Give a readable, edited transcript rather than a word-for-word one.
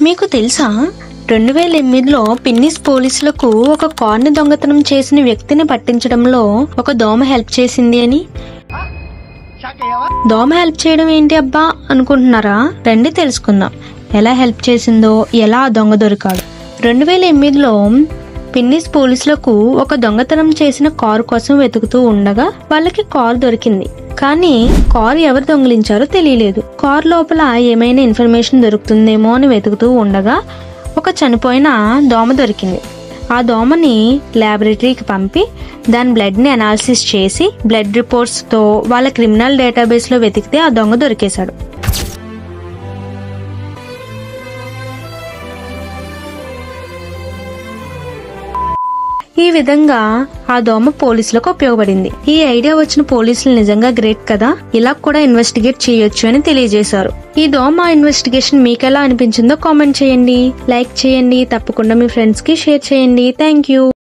మీకు తెలుసా 2008లో పిన్నిస్ పోలీసులకు ఒక కార్ని దొంగతనం చేసిన వ్యక్తిని పట్టించడంలో ఒక దోమ హెల్ప్ చేసింది అని. దోమ హెల్ప్ చేయడం ఏంటి అబ్బా అనుకుంటున్నారా? రండి తెలుసుకుందాం ఎలా హెల్ప్ చేసిందో, ఎలా ఆ దొంగ దొరికాడు. 2008లో పిన్నిస్ పోలీసులకు ఒక దొంగతనం చేసిన కారు కోసం వెతుకుతూ ఉండగా వాళ్ళకి కారు దొరికింది. కానీ కారు ఎవరు దొంగిలించారో తెలియలేదు. కారు లోపల ఏమైనా ఇన్ఫర్మేషన్ దొరుకుతుందేమో అని వెతుకుతూ ఉండగా ఒక చనిపోయిన దోమ దొరికింది. ఆ దోమని ల్యాబొరేటరీకి పంపి దాని బ్లడ్ని అనాలిసిస్ చేసి బ్లడ్ రిపోర్ట్స్తో వాళ్ళ క్రిమినల్ డేటాబేస్లో వెతికితే ఆ దొంగ దొరికేశాడు. ఈ విధంగా ఆ దోమ పోలీసులకు ఉపయోగపడింది. ఈ ఐడియా వచ్చిన పోలీసులు నిజంగా గ్రేట్ కదా, ఇలా కూడా ఇన్వెస్టిగేట్ చేయొచ్చు అని తెలియజేశారు. ఈ దోమ ఇన్వెస్టిగేషన్ మీకు ఎలా అనిపించిందో కామెంట్ చేయండి, లైక్ చేయండి, తప్పకుండా మీ ఫ్రెండ్స్ కి షేర్ చేయండి. Thank you.